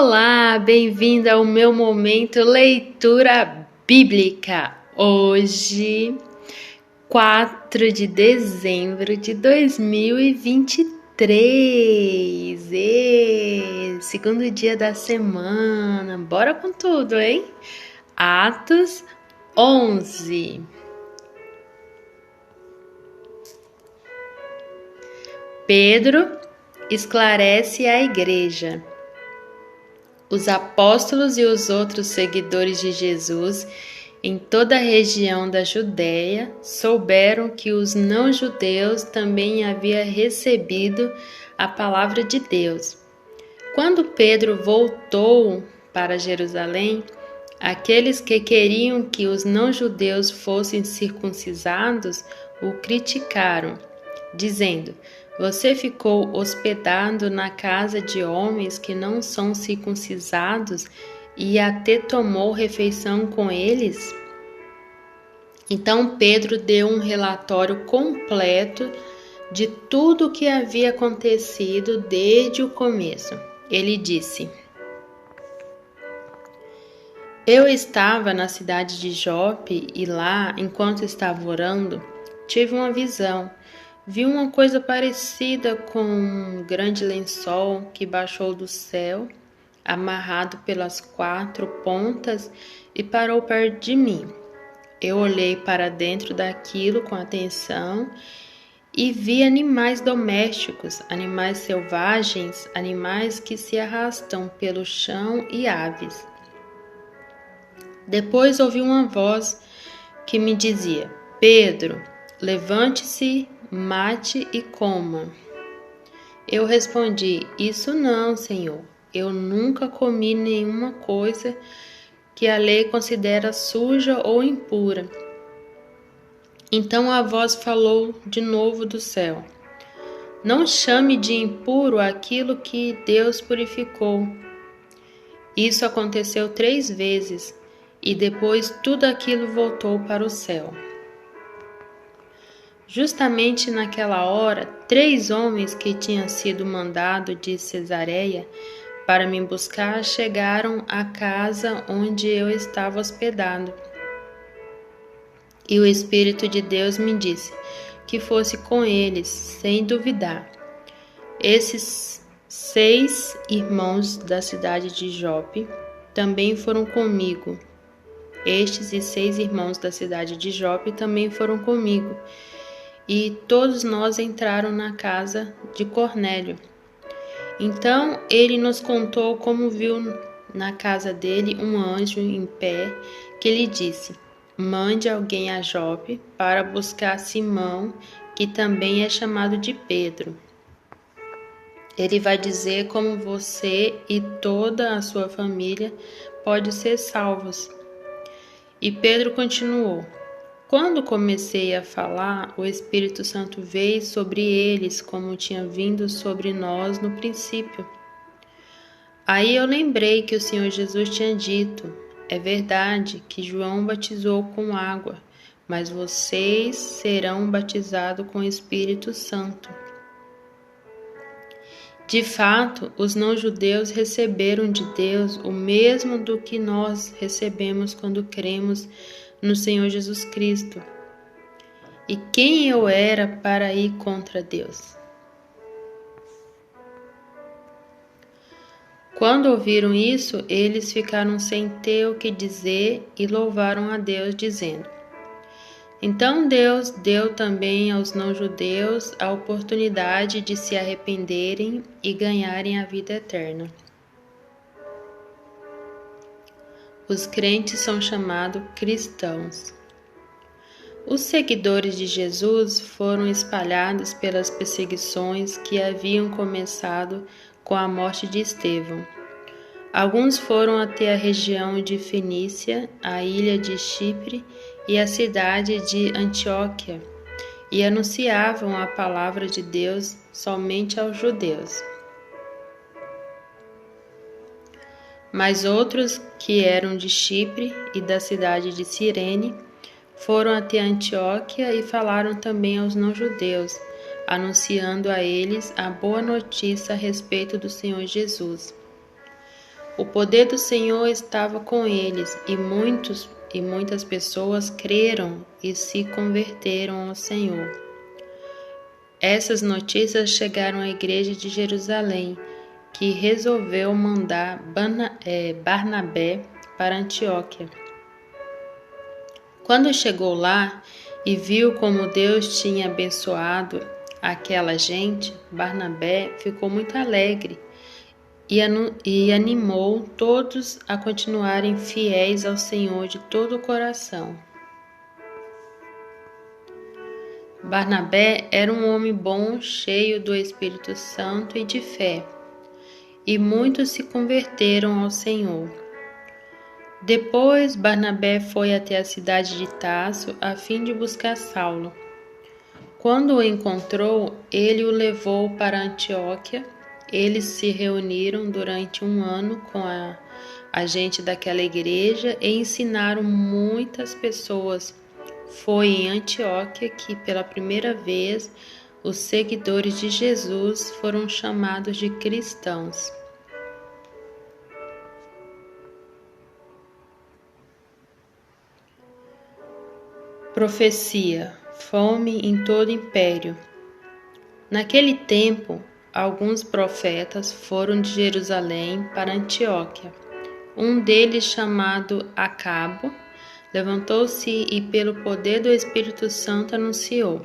Olá, bem-vindo ao meu momento leitura bíblica. Hoje, 4 de dezembro de 2023, segundo dia da semana. Bora com tudo, hein? Atos 11. Pedro esclarece a igreja. Os apóstolos e os outros seguidores de Jesus em toda a região da Judéia souberam que os não-judeus também haviam recebido a palavra de Deus. Quando Pedro voltou para Jerusalém, aqueles que queriam que os não-judeus fossem circuncidados o criticaram, dizendo: "Você ficou hospedado na casa de homens que não são circuncidados e até tomou refeição com eles?" Então Pedro deu um relatório completo de tudo o que havia acontecido desde o começo. Ele disse: "Eu estava na cidade de Jope e lá, enquanto estava orando, tive uma visão. Vi uma coisa parecida com um grande lençol que baixou do céu, amarrado pelas 4 pontas e parou perto de mim. Eu olhei para dentro daquilo com atenção e vi animais domésticos, animais selvagens, animais que se arrastam pelo chão e aves. Depois ouvi uma voz que me dizia: 'Pedro, levante-se, mate e coma.' Eu respondi: 'Isso não, Senhor. Eu nunca comi nenhuma coisa que a lei considera suja ou impura.' Então a voz falou de novo do céu: 'Não chame de impuro aquilo que Deus purificou.' Isso aconteceu 3 vezes, e depois tudo aquilo voltou para o céu. Justamente naquela hora, 3 homens que tinham sido mandados de Cesareia para me buscar chegaram à casa onde eu estava hospedado. E o Espírito de Deus me disse que fosse com eles, sem duvidar. Esses 6 irmãos da cidade de Jope também foram comigo. Estes e 6 irmãos da cidade de Jope também foram comigo. E todos nós entraram na casa de Cornélio. Então ele nos contou como viu na casa dele um anjo em pé, que lhe disse: 'Mande alguém a Jope para buscar Simão, que também é chamado de Pedro. Ele vai dizer como você e toda a sua família podem ser salvos.' E Pedro continuou: 'Quando comecei a falar, o Espírito Santo veio sobre eles como tinha vindo sobre nós no princípio. Aí eu lembrei que o Senhor Jesus tinha dito: é verdade que João batizou com água, mas vocês serão batizados com o Espírito Santo. De fato, os não-judeus receberam de Deus o mesmo do que nós recebemos quando cremos no Senhor Jesus Cristo. E quem eu era para ir contra Deus?' Quando ouviram isso, eles ficaram sem ter o que dizer e louvaram a Deus, dizendo: 'Então Deus deu também aos não-judeus a oportunidade de se arrependerem e ganharem a vida eterna.' Os crentes são chamados cristãos. Os seguidores de Jesus foram espalhados pelas perseguições que haviam começado com a morte de Estevão. Alguns foram até a região de Fenícia, a ilha de Chipre e a cidade de Antioquia, e anunciavam a palavra de Deus somente aos judeus. Mas outros, que eram de Chipre e da cidade de Cirene, foram até Antioquia e falaram também aos não-judeus, anunciando a eles a boa notícia a respeito do Senhor Jesus. O poder do Senhor estava com eles e muitas pessoas creram e se converteram ao Senhor. Essas notícias chegaram à igreja de Jerusalém, que resolveu mandar Barnabé para Antioquia. Quando chegou lá e viu como Deus tinha abençoado aquela gente, Barnabé ficou muito alegre e animou todos a continuarem fiéis ao Senhor de todo o coração. Barnabé era um homem bom, cheio do Espírito Santo e de fé, e muitos se converteram ao Senhor. Depois, Barnabé foi até a cidade de Tarso a fim de buscar Saulo. Quando o encontrou, ele o levou para Antioquia. Eles se reuniram durante 1 ano com a gente daquela igreja e ensinaram muitas pessoas. Foi em Antioquia que, pela primeira vez, os seguidores de Jesus foram chamados de cristãos. Profecia: fome em todo o império. Naquele tempo, alguns profetas foram de Jerusalém para Antioquia. Um deles, chamado Acabo, levantou-se e, pelo poder do Espírito Santo, anunciou: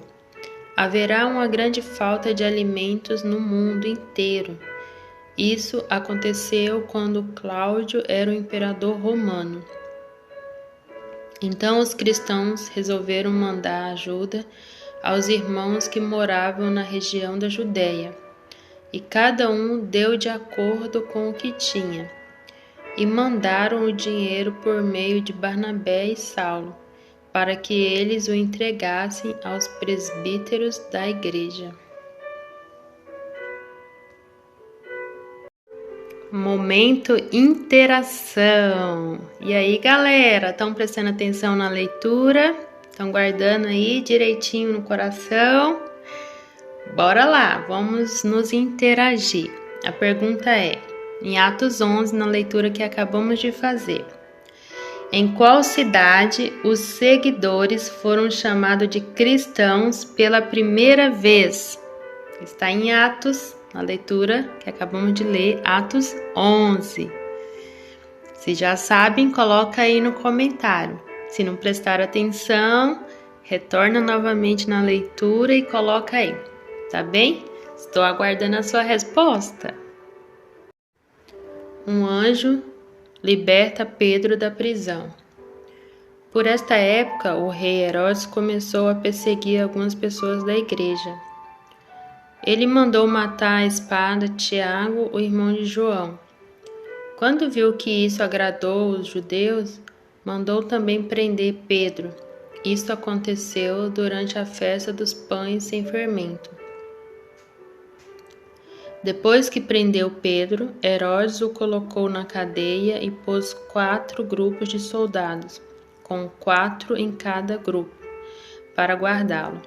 haverá uma grande falta de alimentos no mundo inteiro. Isso aconteceu quando Cláudio era o imperador romano. Então os cristãos resolveram mandar ajuda aos irmãos que moravam na região da Judéia, e cada um deu de acordo com o que tinha, e mandaram o dinheiro por meio de Barnabé e Saulo, para que eles o entregassem aos presbíteros da igreja. Momento interação. E aí, galera, estão prestando atenção na leitura? Estão guardando aí direitinho no coração? Bora lá, vamos nos interagir. A pergunta é, em Atos 11, na leitura que acabamos de fazer: em qual cidade os seguidores foram chamados de cristãos pela primeira vez? Está em Atos, na leitura que acabamos de ler, Atos 11. Se já sabem, coloca aí no comentário. Se não prestar atenção, retorna novamente na leitura e coloca aí, tá bem? Estou aguardando a sua resposta. Um anjo liberta Pedro da prisão. Por esta época, o rei Herodes começou a perseguir algumas pessoas da igreja. Ele mandou matar à espada Tiago, o irmão de João. Quando viu que isso agradou os judeus, mandou também prender Pedro. Isto aconteceu durante a festa dos pães sem fermento. Depois que prendeu Pedro, Herodes o colocou na cadeia e pôs 4 grupos de soldados, com 4 em cada grupo, para guardá-lo.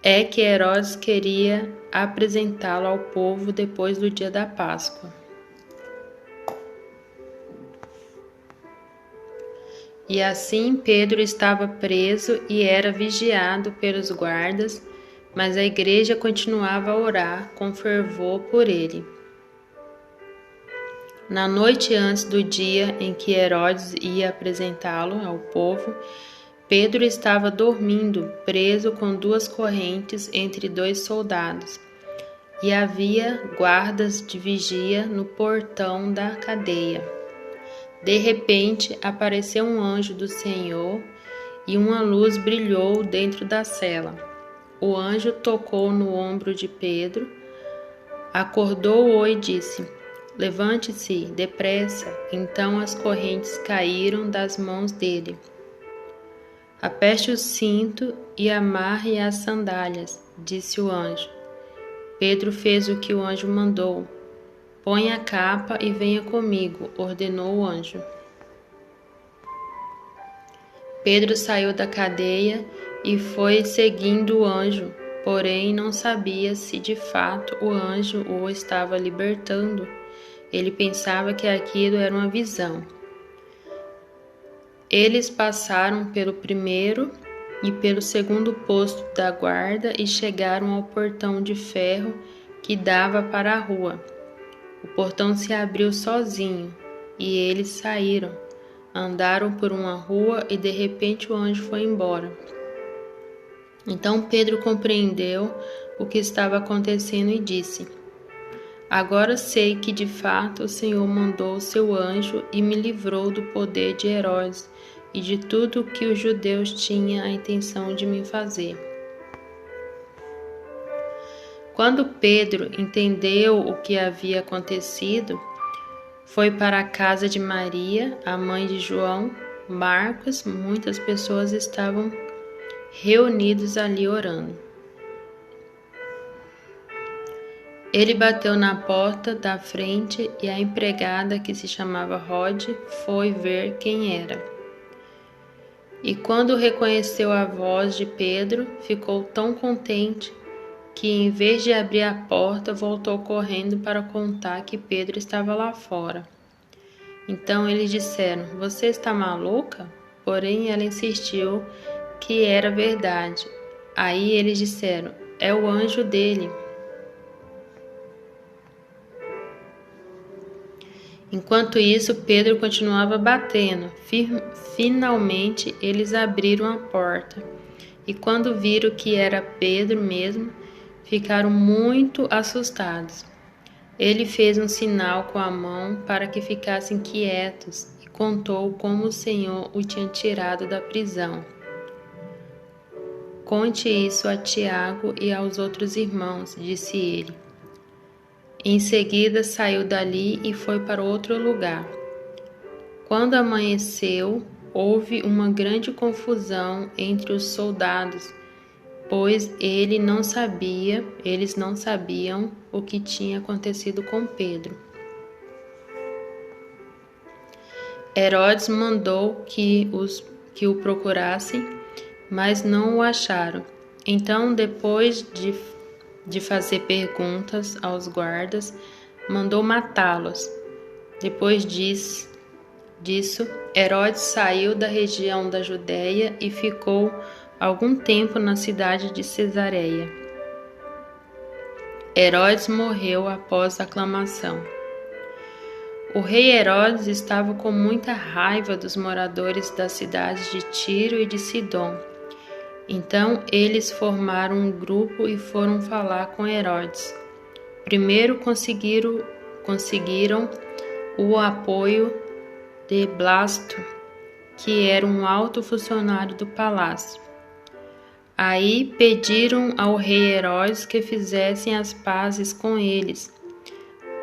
É que Herodes queria apresentá-lo ao povo depois do dia da Páscoa. E assim Pedro estava preso e era vigiado pelos guardas, mas a igreja continuava a orar com fervor por ele. Na noite antes do dia em que Herodes ia apresentá-lo ao povo, Pedro estava dormindo, preso com 2 correntes entre 2 soldados, e havia guardas de vigia no portão da cadeia. De repente, apareceu um anjo do Senhor e uma luz brilhou dentro da cela. O anjo tocou no ombro de Pedro, acordou-o e disse: levante-se depressa. Então as correntes caíram das mãos dele. Aperte o cinto e amarre as sandálias, disse o anjo. Pedro fez o que o anjo mandou. Põe a capa e venha comigo, ordenou o anjo. Pedro saiu da cadeia e foi seguindo o anjo, porém não sabia se de fato o anjo o estava libertando. Ele pensava que aquilo era uma visão. Eles passaram pelo primeiro e pelo segundo posto da guarda e chegaram ao portão de ferro que dava para a rua. O portão se abriu sozinho e eles saíram. Andaram por uma rua e de repente o anjo foi embora. Então Pedro compreendeu o que estava acontecendo e disse: Agora sei que de fato o Senhor mandou o seu anjo e me livrou do poder de Herodes e de tudo o que os judeus tinham a intenção de me fazer. Quando Pedro entendeu o que havia acontecido, foi para a casa de Maria, a mãe de João, Marcos. Muitas pessoas estavam reunidas ali orando. Ele bateu na porta da frente e a empregada, que se chamava Rode, foi ver quem era. E quando reconheceu a voz de Pedro, ficou tão contente que, em vez de abrir a porta, voltou correndo para contar que Pedro estava lá fora. Então eles disseram: Você está maluca? Porém ela insistiu que era verdade. Aí eles disseram: É o anjo dele. Enquanto isso, Pedro continuava batendo. Finalmente, eles abriram a porta. E quando viram que era Pedro mesmo, ficaram muito assustados. Ele fez um sinal com a mão para que ficassem quietos e contou como o Senhor o tinha tirado da prisão. Conte isso a Tiago e aos outros irmãos, disse ele. Em seguida saiu dali e foi para outro lugar. Quando amanheceu, houve uma grande confusão entre os soldados, pois eles não sabiam o que tinha acontecido com Pedro. Herodes mandou que o procurassem, mas não o acharam. Então, depois de fazer perguntas aos guardas, mandou matá-los. Depois disso, Herodes saiu da região da Judéia e ficou algum tempo na cidade de Cesareia. Herodes morreu após a aclamação. O rei Herodes estava com muita raiva dos moradores das cidades de Tiro e de Sidom. Então eles formaram um grupo e foram falar com Herodes. Primeiro conseguiram o apoio de Blasto, que era um alto funcionário do palácio. Aí pediram ao rei Herodes que fizessem as pazes com eles,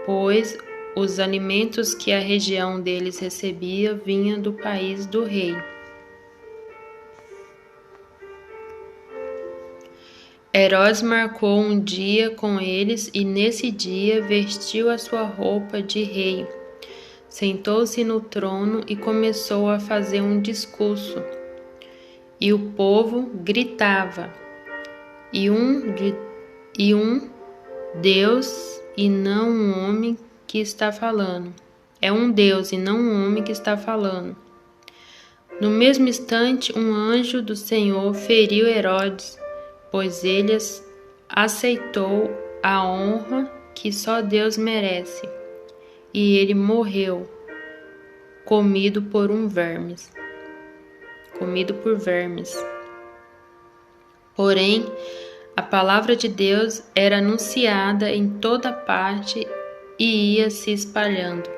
pois os alimentos que a região deles recebia vinham do país do rei. Herodes marcou um dia com eles e nesse dia vestiu a sua roupa de rei, sentou-se no trono e começou a fazer um discurso. E o povo gritava: E um Deus e não um homem que está falando. É um Deus e não um homem que está falando. No mesmo instante, um anjo do Senhor feriu Herodes, pois ele aceitou a honra que só Deus merece, e ele morreu, comido por vermes. Porém, a palavra de Deus era anunciada em toda parte e ia se espalhando.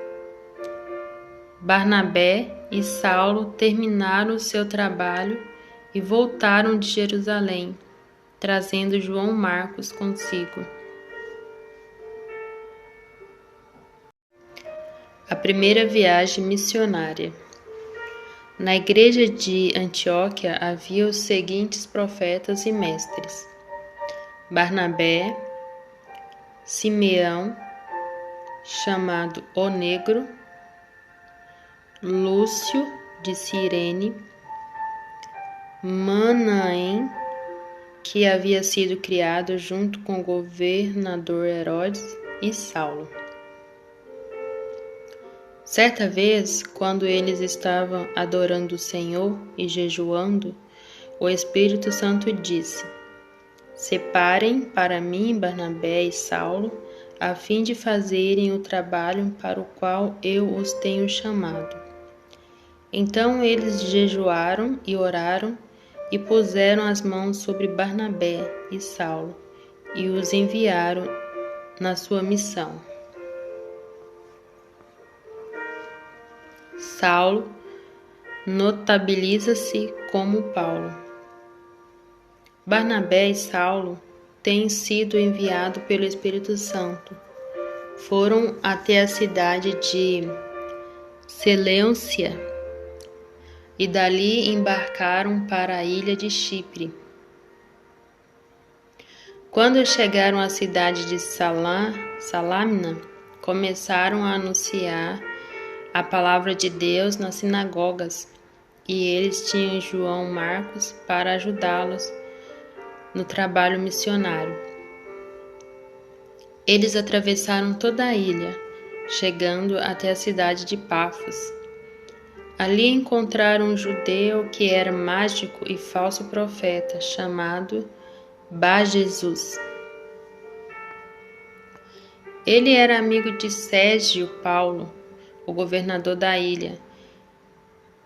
Barnabé e Saulo terminaram o seu trabalho e voltaram de Jerusalém, trazendo João Marcos consigo. A primeira viagem missionária. Na igreja de Antioquia havia os seguintes profetas e mestres: Barnabé, Simeão, chamado O Negro, Lúcio de Cirene, Manaém, que havia sido criado junto com o governador Herodes, e Saulo. Certa vez, quando eles estavam adorando o Senhor e jejuando, o Espírito Santo disse: Separem para mim Barnabé e Saulo, a fim de fazerem o trabalho para o qual eu os tenho chamado. Então eles jejuaram e oraram e puseram as mãos sobre Barnabé e Saulo e os enviaram na sua missão. Saulo notabiliza-se como Paulo. Barnabé e Saulo têm sido enviados pelo Espírito Santo. Foram até a cidade de Seleucia e dali embarcaram para a ilha de Chipre. Quando chegaram à cidade de Salâmina, começaram a anunciar a palavra de Deus nas sinagogas, e eles tinham João Marcos para ajudá-los no trabalho missionário. Eles atravessaram toda a ilha, chegando até a cidade de Pafos. Ali encontraram um judeu que era mágico e falso profeta, chamado Bar-Jesus. Ele era amigo de Sérgio Paulo, o governador da ilha,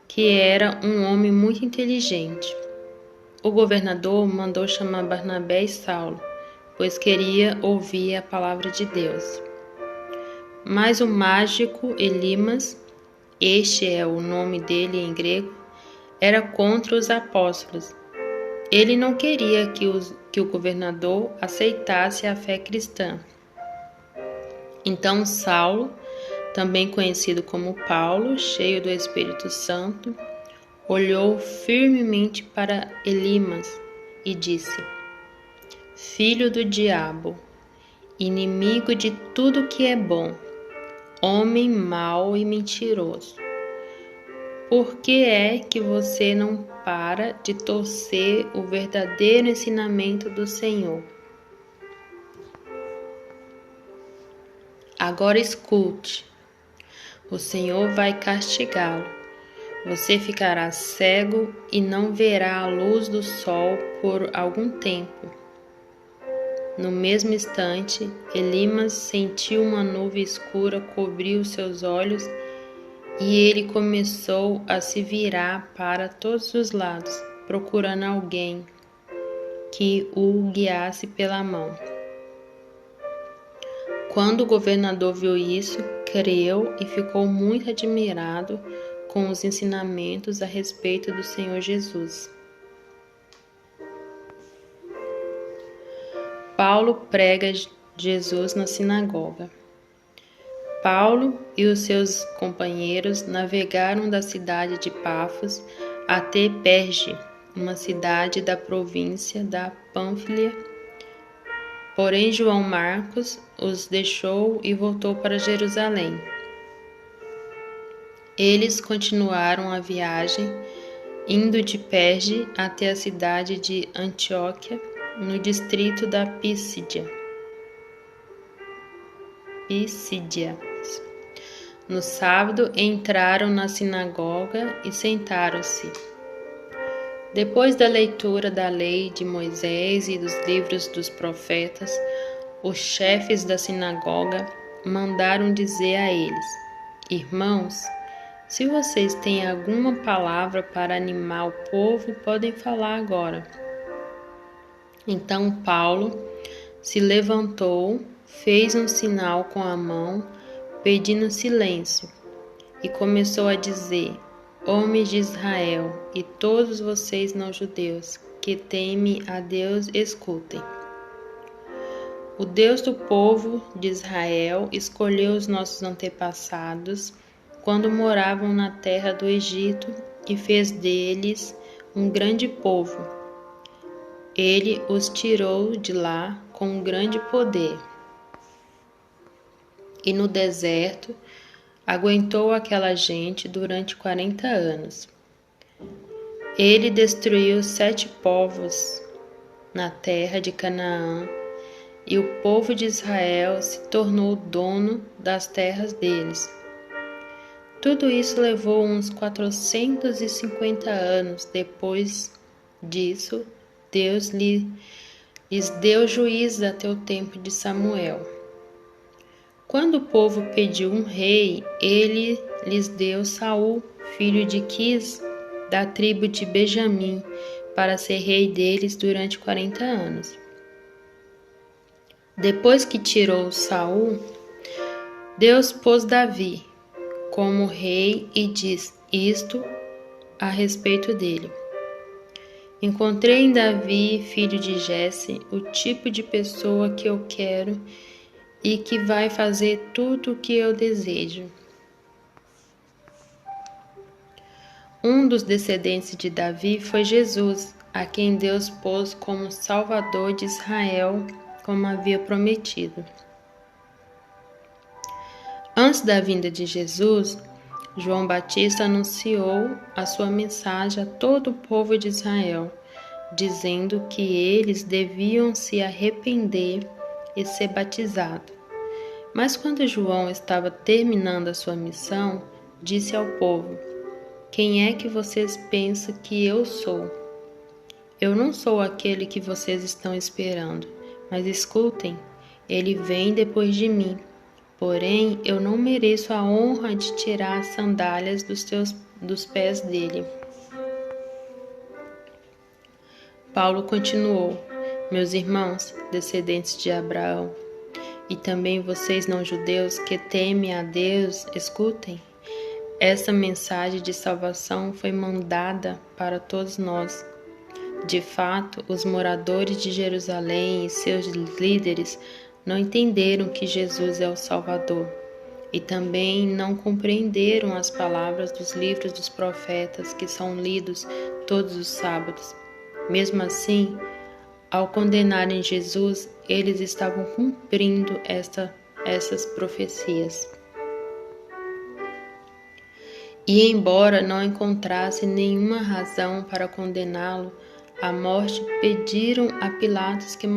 que era um homem muito inteligente. O governador mandou chamar Barnabé e Saulo, pois queria ouvir a palavra de Deus. Mas o mágico Elimas, este é o nome dele em grego, era contra os apóstolos. Ele não queria que o governador aceitasse a fé cristã. Então Saulo, também conhecido como Paulo, cheio do Espírito Santo, olhou firmemente para Elimas e disse: Filho do diabo, inimigo de tudo que é bom, homem mau e mentiroso, por que é que você não para de torcer o verdadeiro ensinamento do Senhor? Agora escute, o Senhor vai castigá-lo. Você ficará cego e não verá a luz do sol por algum tempo. No mesmo instante, Elimas sentiu uma nuvem escura cobrir os seus olhos e ele começou a se virar para todos os lados, procurando alguém que o guiasse pela mão. Quando o governador viu isso, creu e ficou muito admirado com os ensinamentos a respeito do Senhor Jesus. Paulo prega Jesus na sinagoga. Paulo e os seus companheiros navegaram da cidade de Pafos até Perge, uma cidade da província da Pânfilia. Porém, João Marcos os deixou e voltou para Jerusalém. Eles continuaram a viagem, indo de Perge até a cidade de Antioquia, no distrito da Písidia. No sábado, entraram na sinagoga e sentaram-se. Depois da leitura da lei de Moisés e dos livros dos profetas, os chefes da sinagoga mandaram dizer a eles: Irmãos, se vocês têm alguma palavra para animar o povo, podem falar agora. Então Paulo se levantou, fez um sinal com a mão, pedindo silêncio, e começou a dizer: Homens de Israel e todos vocês não-judeus que temem a Deus, escutem. O Deus do povo de Israel escolheu os nossos antepassados quando moravam na terra do Egito e fez deles um grande povo. Ele os tirou de lá com um grande poder. E no deserto aguentou aquela gente durante 40 anos. Ele destruiu 7 povos na terra de Canaã, e o povo de Israel se tornou dono das terras deles. Tudo isso levou uns 450 anos. Depois disso, Deus lhes deu juízo até o tempo de Samuel. Quando o povo pediu um rei, ele lhes deu Saul, filho de Quis, da tribo de Benjamim, para ser rei deles durante 40 anos. Depois que tirou Saul, Deus pôs Davi como rei e diz isto a respeito dele: encontrei em Davi, filho de Jesse, o tipo de pessoa que eu quero e que vai fazer tudo o que eu desejo. Um dos descendentes de Davi foi Jesus, a quem Deus pôs como Salvador de Israel, como havia prometido. Antes da vinda de Jesus, João Batista anunciou a sua mensagem a todo o povo de Israel, dizendo que eles deviam se arrepender e ser batizados. Mas quando João estava terminando a sua missão, disse ao povo: quem é que vocês pensam que eu sou? Eu não sou aquele que vocês estão esperando, mas escutem, ele vem depois de mim. Porém, eu não mereço a honra de tirar as sandálias dos pés dele. Paulo continuou: meus irmãos, descendentes de Abraão, e também vocês não-judeus que temem a Deus, escutem. Essa mensagem de salvação foi mandada para todos nós. De fato, os moradores de Jerusalém e seus líderes não entenderam que Jesus é o Salvador e também não compreenderam as palavras dos livros dos profetas que são lidos todos os sábados. Mesmo assim, ao condenarem Jesus, eles estavam cumprindo essas profecias. E embora não encontrassem nenhuma razão para condená-lo à morte, pediram a Pilatos que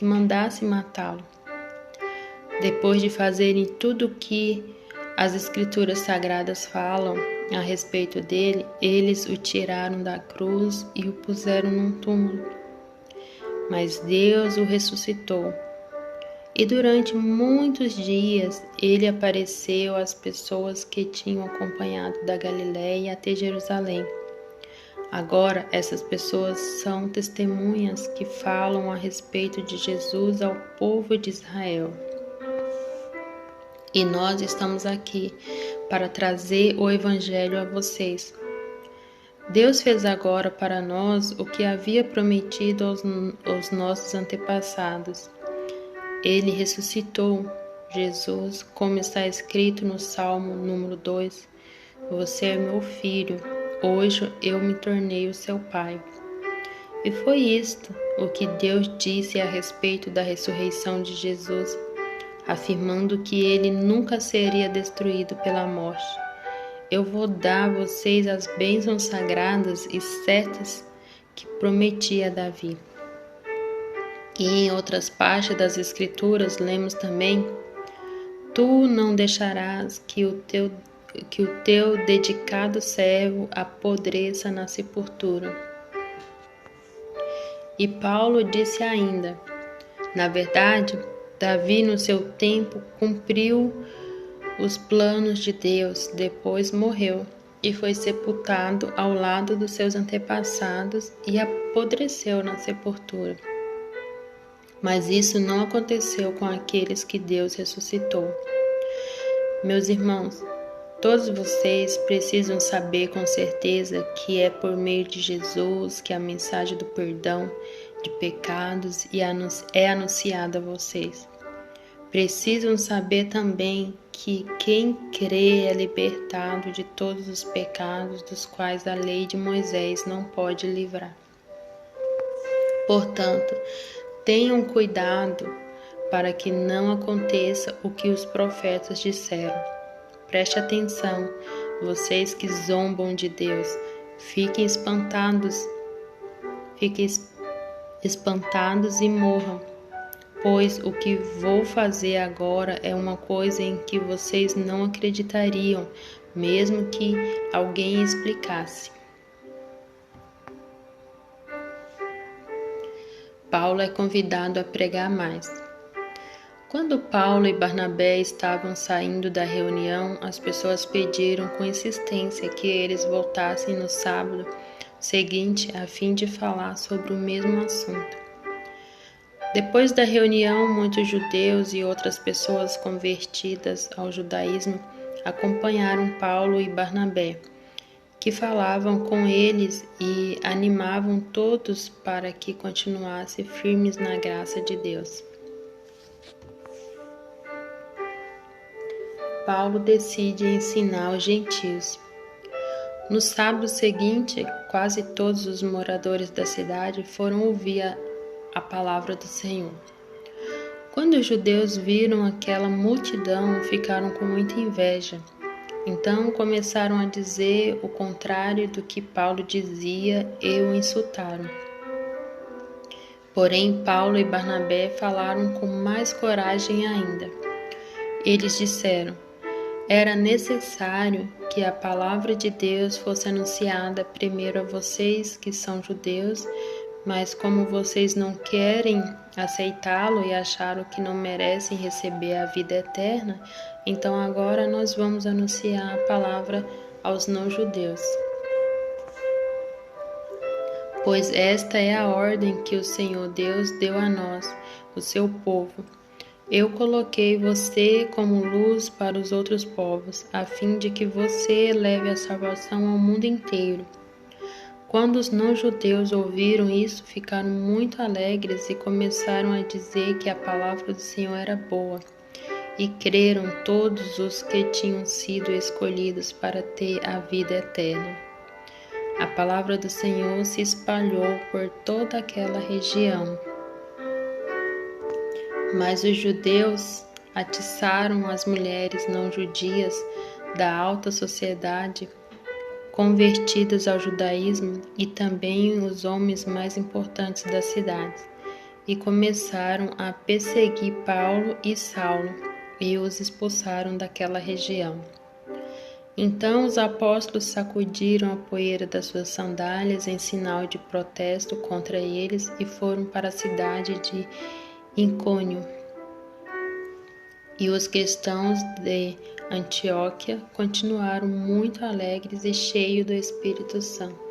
mandasse matá-lo. Depois de fazerem tudo o que as Escrituras Sagradas falam a respeito dele, eles o tiraram da cruz e o puseram num túmulo. Mas Deus o ressuscitou. E durante muitos dias ele apareceu às pessoas que tinham acompanhado da Galiléia até Jerusalém. Agora essas pessoas são testemunhas que falam a respeito de Jesus ao povo de Israel. E nós estamos aqui para trazer o Evangelho a vocês. Deus fez agora para nós o que havia prometido aos nossos antepassados. Ele ressuscitou Jesus, como está escrito no Salmo número 2. Você é meu filho, hoje eu me tornei o seu pai. E foi isto o que Deus disse a respeito da ressurreição de Jesus, afirmando que ele nunca seria destruído pela morte. Eu vou dar a vocês as bênçãos sagradas e certas que prometi a Davi. E em outras partes das Escrituras lemos também: tu não deixarás que o teu dedicado servo apodreça na sepultura. E Paulo disse ainda: na verdade, Davi no seu tempo cumpriu os planos de Deus, depois morreu e foi sepultado ao lado dos seus antepassados e apodreceu na sepultura. Mas isso não aconteceu com aqueles que Deus ressuscitou. Meus irmãos, todos vocês precisam saber com certeza que é por meio de Jesus que a mensagem do perdão de pecados é anunciada a vocês. Precisam saber também que quem crê é libertado de todos os pecados dos quais a lei de Moisés não pode livrar. Portanto, tenham cuidado para que não aconteça o que os profetas disseram. Preste atenção, vocês que zombam de Deus, fiquem espantados e morram, pois o que vou fazer agora é uma coisa em que vocês não acreditariam, mesmo que alguém explicasse. Paulo é convidado a pregar mais. Quando Paulo e Barnabé estavam saindo da reunião, as pessoas pediram com insistência que eles voltassem no sábado seguinte a fim de falar sobre o mesmo assunto. Depois da reunião, muitos judeus e outras pessoas convertidas ao judaísmo acompanharam Paulo e Barnabé, que falavam com eles e animavam todos para que continuassem firmes na graça de Deus. Paulo decide ensinar os gentios. No sábado seguinte, quase todos os moradores da cidade foram ouvir a palavra do Senhor. Quando os judeus viram aquela multidão, ficaram com muita inveja. Então começaram a dizer o contrário do que Paulo dizia e o insultaram. Porém, Paulo e Barnabé falaram com mais coragem ainda. Eles disseram: era necessário que a palavra de Deus fosse anunciada primeiro a vocês que são judeus, mas como vocês não querem aceitá-lo e acharam que não merecem receber a vida eterna, então agora nós vamos anunciar a palavra aos não-judeus. Pois esta é a ordem que o Senhor Deus deu a nós, o seu povo. Eu coloquei você como luz para os outros povos, a fim de que você leve a salvação ao mundo inteiro. Quando os não-judeus ouviram isso, ficaram muito alegres e começaram a dizer que a palavra do Senhor era boa. E creram todos os que tinham sido escolhidos para ter a vida eterna. A palavra do Senhor se espalhou por toda aquela região. Mas os judeus atiçaram as mulheres não-judias da alta sociedade convertidas ao judaísmo e também os homens mais importantes da cidade, e começaram a perseguir Paulo e Saulo e os expulsaram daquela região. Então os apóstolos sacudiram a poeira das suas sandálias em sinal de protesto contra eles e foram para a cidade de Icônio. E os cristãos de Antioquia continuaram muito alegres e cheios do Espírito Santo.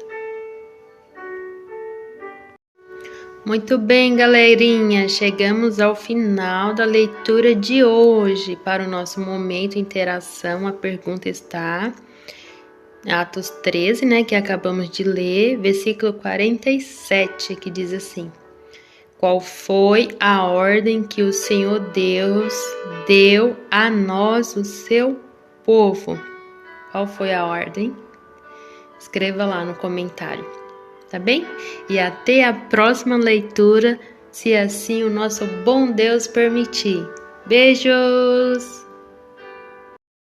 Muito bem, galerinha, chegamos ao final da leitura de hoje. Para o nosso momento de interação, a pergunta está Atos 13, que acabamos de ler, versículo 47, que diz assim: qual foi a ordem que o Senhor Deus deu a nós, o seu povo? Qual foi a ordem? Escreva lá no comentário, tá bem? E até a próxima leitura, se assim o nosso bom Deus permitir. Beijos!